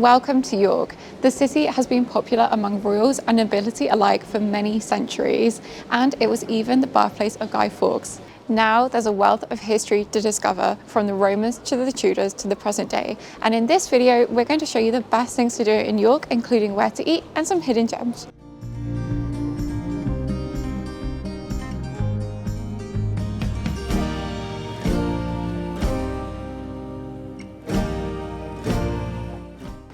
Welcome to York. The city has been popular among royals and nobility alike for many centuries, and it was even the birthplace of Guy Fawkes. Now there's a wealth of history to discover, from the Romans to the Tudors to the present day. And in this video, we're going to show you the best things to do in York, including where to eat and some hidden gems.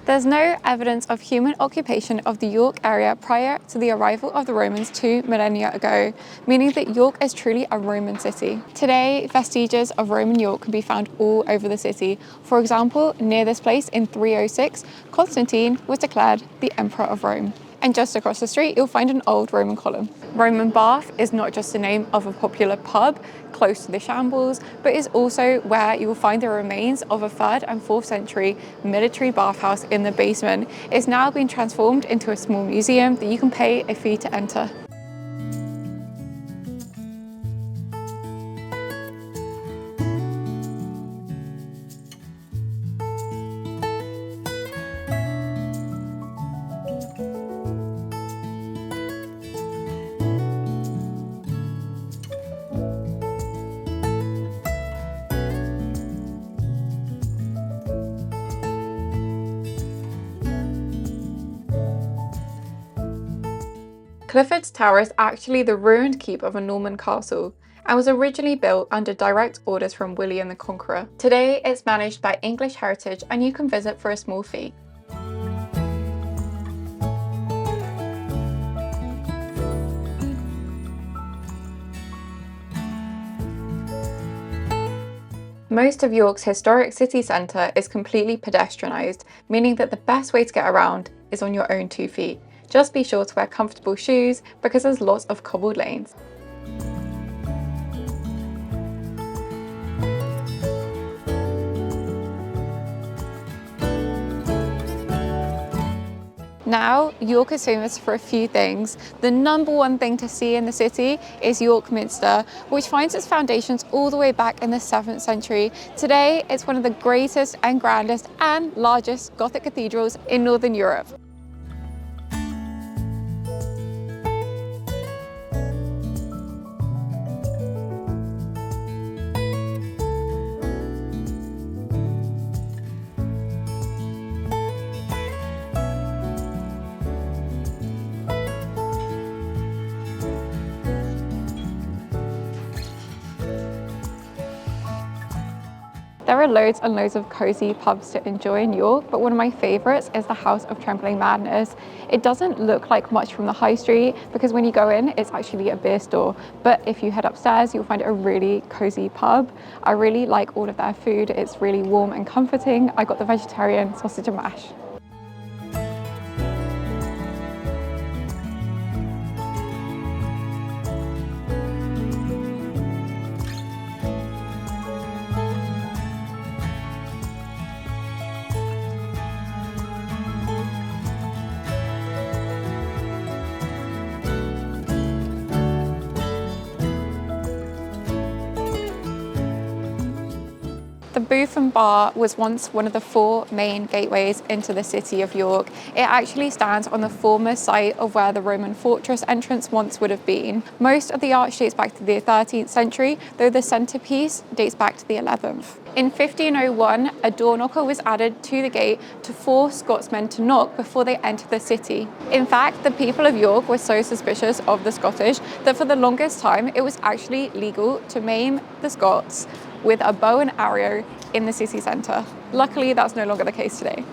There's no evidence of human occupation of the York area prior to the arrival of the Romans 2 millennia ago, meaning that York is truly a Roman city. Today, vestiges of Roman York can be found all over the city. For example, near this place in 306, Constantine was declared the Emperor of Rome. And just across the street, you'll find an old Roman column. Roman Bath is not just the name of a popular pub close to the Shambles, but is also where you will find the remains of a 3rd and 4th century military bathhouse in the basement. It's now been transformed into a small museum that you can pay a fee to enter. Clifford's Tower is actually the ruined keep of a Norman castle and was originally built under direct orders from William the Conqueror. Today it's managed by English Heritage and you can visit for a small fee. Most of York's historic city centre is completely pedestrianised, meaning that the best way to get around is on your own 2 feet. Just be sure to wear comfortable shoes because there's lots of cobbled lanes. Now, York is famous for a few things. The number one thing to see in the city is York Minster, which finds its foundations all the way back in the 7th century. Today, it's one of the greatest and grandest and largest Gothic cathedrals in Northern Europe. There are loads and loads of cozy pubs to enjoy in York, but one of my favourites is the House of Trembling Madness. It doesn't look like much from the high street because when you go in, it's actually a beer store. But if you head upstairs, you'll find a really cozy pub. I really like all of their food. It's really warm and comforting. I got the vegetarian sausage and mash. The Booth and Bar was once one of the 4 main gateways into the city of York. It actually stands on the former site of where the Roman fortress entrance once would have been. Most of the arch dates back to the 13th century, though the centrepiece dates back to the 11th. In 1501, a door knocker was added to the gate to force Scotsmen to knock before they entered the city. In fact, the people of York were so suspicious of the Scottish that for the longest time it was actually legal to maim the Scots with a bow and arrow in the city centre. Luckily, that's no longer the case today.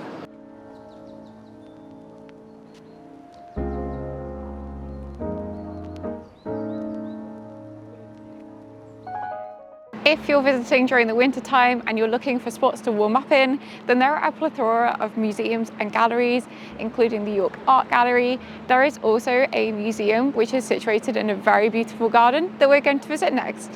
If you're visiting during the winter time and you're looking for spots to warm up in, then there are a plethora of museums and galleries, including the York Art Gallery. There is also a museum which is situated in a very beautiful garden that we're going to visit next.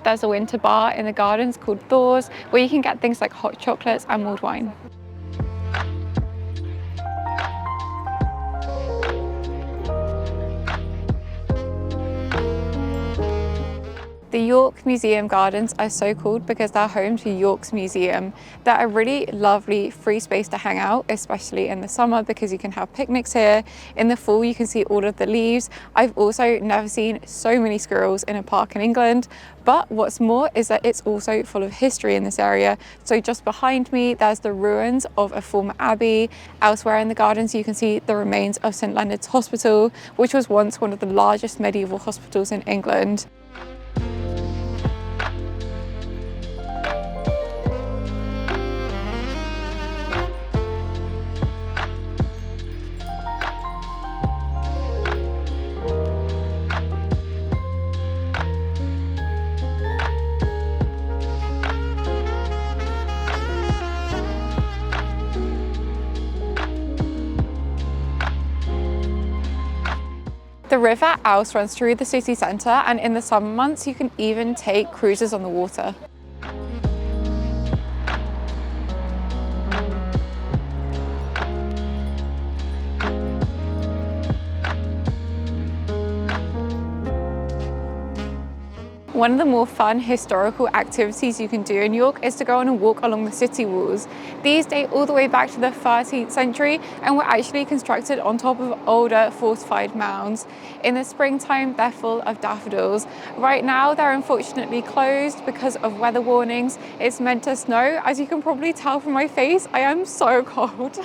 There's a winter bar in the gardens called Thors, where you can get things like hot chocolates and mulled wine. The York Museum Gardens are so called because they're home to York's Museum. They're a really lovely free space to hang out, especially in the summer because you can have picnics here. In the fall you can see all of the leaves. I've also never seen so many squirrels in a park in England, but what's more is that it's also full of history in this area. So just behind me there's the ruins of a former abbey. Elsewhere in the gardens you can see the remains of St Leonard's Hospital, which was once one of the largest medieval hospitals in England. The River Ouse runs through the city centre, and in the summer months you can even take cruises on the water. One of the more fun historical activities you can do in York is to go on a walk along the city walls. These date all the way back to the 13th century and were actually constructed on top of older fortified mounds. In the springtime, they're full of daffodils. Right now, they're unfortunately closed because of weather warnings. It's meant to snow. As you can probably tell from my face, I am so cold.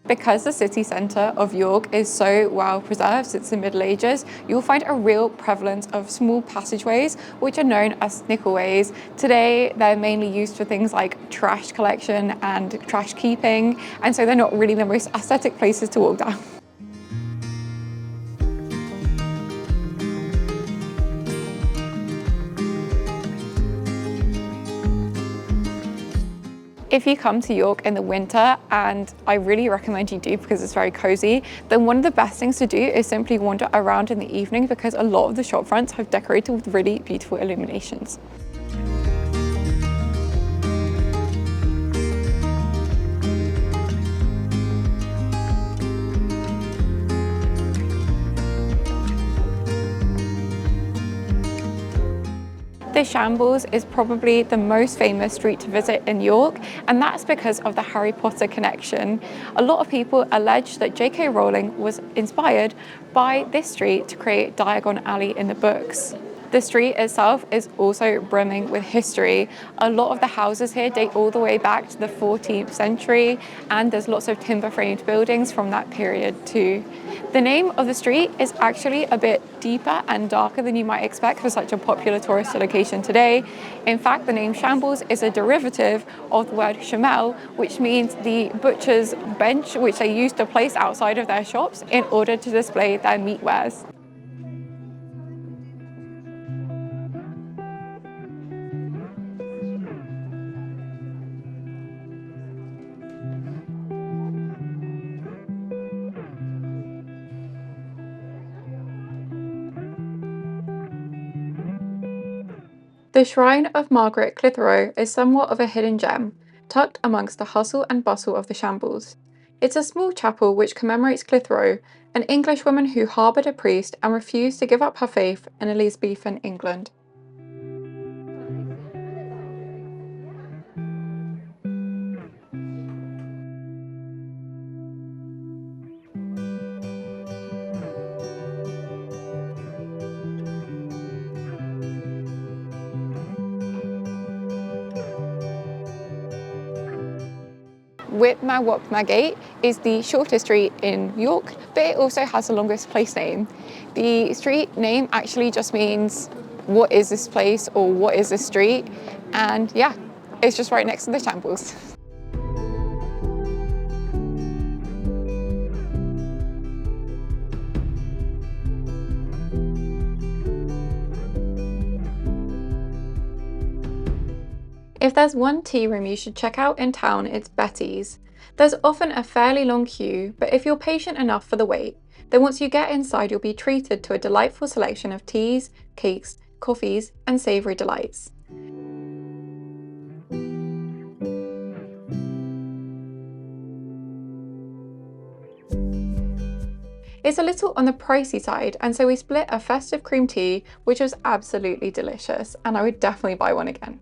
Because the city centre of York is so well preserved since the Middle Ages, you'll find a real prevalence of small passageways, which are known as snickleways. Today, they're mainly used for things like trash collection and trash keeping, and so they're not really the most aesthetic places to walk down. If you come to York in the winter, and I really recommend you do because it's very cozy, then one of the best things to do is simply wander around in the evening because a lot of the shop fronts have decorated with really beautiful illuminations. The Shambles is probably the most famous street to visit in York, and that's because of the Harry Potter connection. A lot of people allege that J.K. Rowling was inspired by this street to create Diagon Alley in the books. The street itself is also brimming with history. A lot of the houses here date all the way back to the 14th century, and there's lots of timber-framed buildings from that period too. The name of the street is actually a bit deeper and darker than you might expect for such a popular tourist location today. In fact, the name Shambles is a derivative of the word shamel, which means the butcher's bench, which they used to place outside of their shops in order to display their meat wares. The shrine of Margaret Clitheroe is somewhat of a hidden gem, tucked amongst the hustle and bustle of the Shambles. It's a small chapel which commemorates Clitheroe, an Englishwoman who harboured a priest and refused to give up her faith in Elizabethan England. Whippy Gate is the shortest street in York, but it also has the longest place name. The street name actually just means what is this place or what is this street, and yeah, it's just right next to the Shambles. If there's one tea room you should check out in town, it's Betties. There's often a fairly long queue, but if you're patient enough for the wait, then once you get inside you'll be treated to a delightful selection of teas, cakes, coffees and savoury delights. It's a little on the pricey side, and so we split a festive cream tea, which was absolutely delicious, and I would definitely buy one again.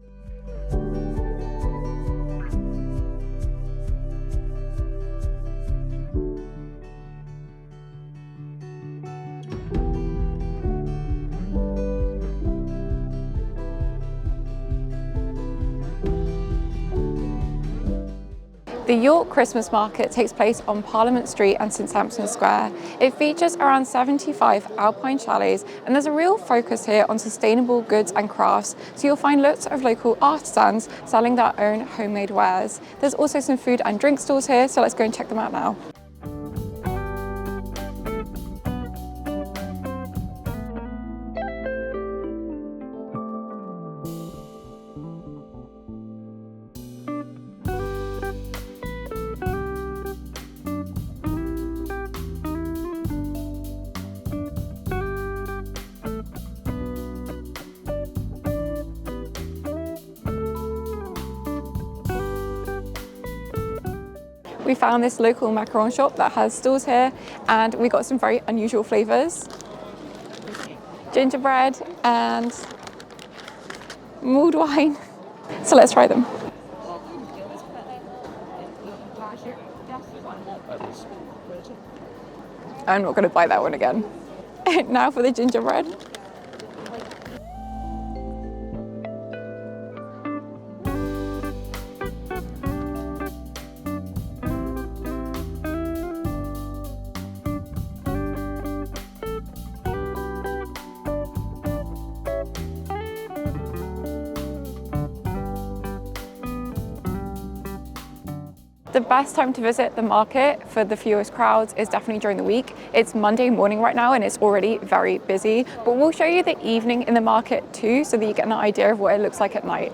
The York Christmas Market takes place on Parliament Street and St Sampson's Square. It features around 75 alpine chalets, and there's a real focus here on sustainable goods and crafts, so you'll find lots of local artisans selling their own homemade wares. There's also some food and drink stalls here, so let's go and check them out now. We found this local macaron shop that has stalls here, and we got some very unusual flavours. Gingerbread and mulled wine. So let's try them. I'm not going to buy that one again. Now for the gingerbread. The best time to visit the market for the fewest crowds is definitely during the week. It's Monday morning right now and it's already very busy, but we'll show you the evening in the market too, so that you get an idea of what it looks like at night.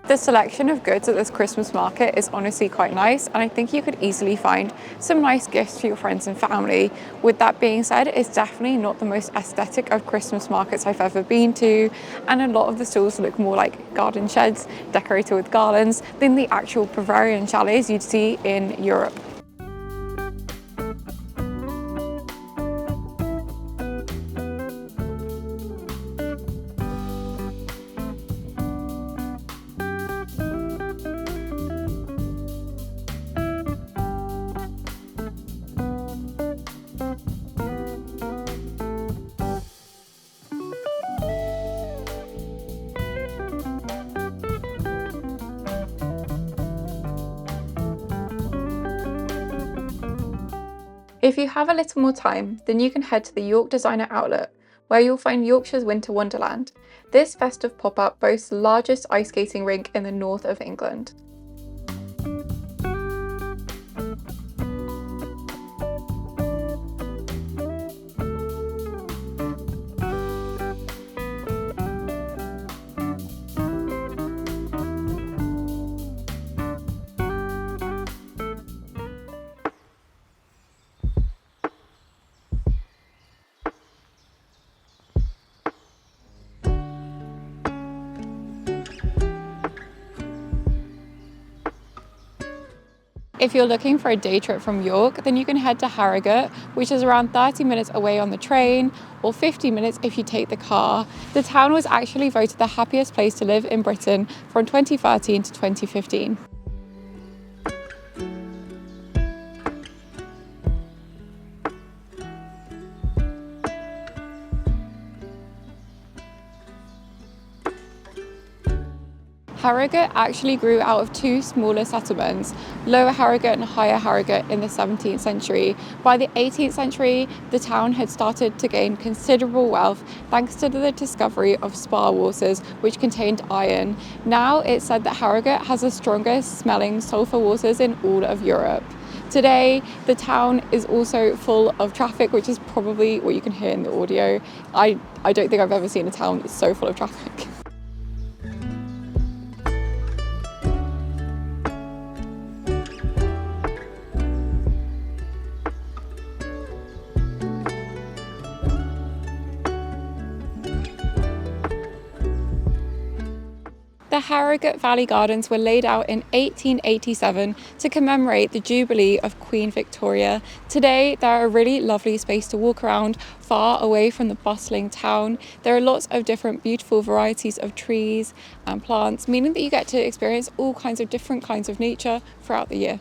The selection of goods at this Christmas market is honestly quite nice, and I think you could easily find some nice gifts for your friends and family. With that being said, it's definitely not the most aesthetic of Christmas markets I've ever been to, and a lot of the stalls look more like garden sheds decorated with garlands than the actual Bavarian chalets you'd see in Europe. If you have a little more time, then you can head to the York Designer Outlet, where you'll find Yorkshire's Winter Wonderland. This festive pop-up boasts the largest ice skating rink in the north of England. If you're looking for a day trip from York, then you can head to Harrogate, which is around 30 minutes away on the train, or 50 minutes if you take the car. The town was actually voted the happiest place to live in Britain from 2013 to 2015. Harrogate actually grew out of two smaller settlements, Lower Harrogate and Higher Harrogate, in the 17th century. By the 18th century, the town had started to gain considerable wealth thanks to the discovery of Spa waters, which contained iron. Now it's said that Harrogate has the strongest smelling sulphur waters in all of Europe. Today, the town is also full of traffic, which is probably what you can hear in the audio. I don't think I've ever seen a town that's so full of traffic. The Harrogate Valley Gardens were laid out in 1887 to commemorate the Jubilee of Queen Victoria. Today, they're a really lovely space to walk around, far away from the bustling town. There are lots of different beautiful varieties of trees and plants, meaning that you get to experience all kinds of different kinds of nature throughout the year.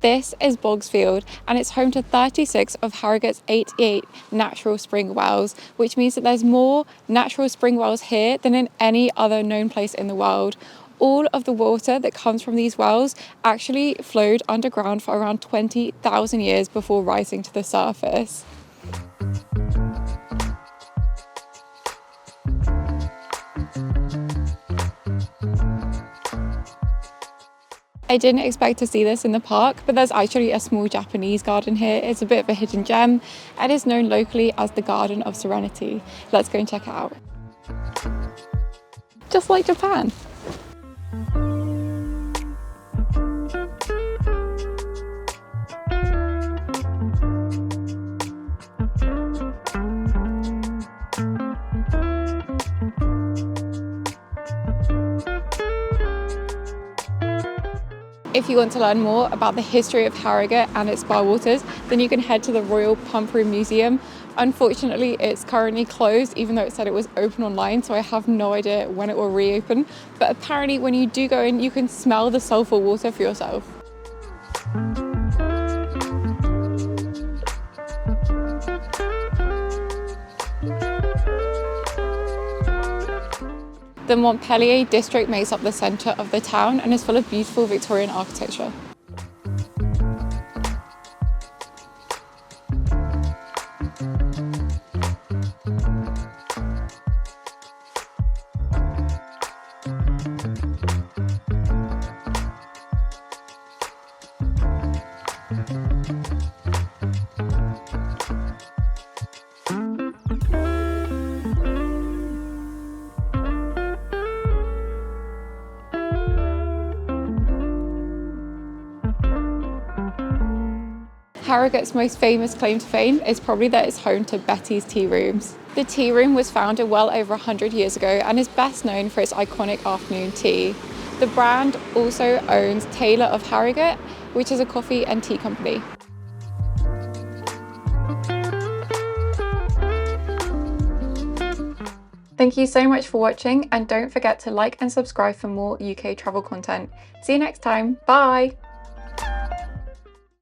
This is Bogsfield, and it's home to 36 of Harrogate's 88 natural spring wells, which means that there's more natural spring wells here than in any other known place in the world. All of the water that comes from these wells actually flowed underground for around 20,000 years before rising to the surface. I didn't expect to see this in the park, but there's actually a small Japanese garden here. It's a bit of a hidden gem and is known locally as the Garden of Serenity. Let's go and check it out. Just like Japan. If you want to learn more about the history of Harrogate and its spa waters, then you can head to the Royal Pump Room Museum. Unfortunately, it's currently closed, even though it said it was open online, so I have no idea when it will reopen. But apparently when you do go in, you can smell the sulphur water for yourself. The Montpellier district makes up the centre of the town and is full of beautiful Victorian architecture. Harrogate's most famous claim to fame is probably that it's home to Betties Tea Rooms. The tea room was founded well over 100 years ago and is best known for its iconic afternoon tea. The brand also owns Taylor of Harrogate, which is a coffee and tea company. Thank you so much for watching, and don't forget to like and subscribe for more UK travel content. See you next time. Bye!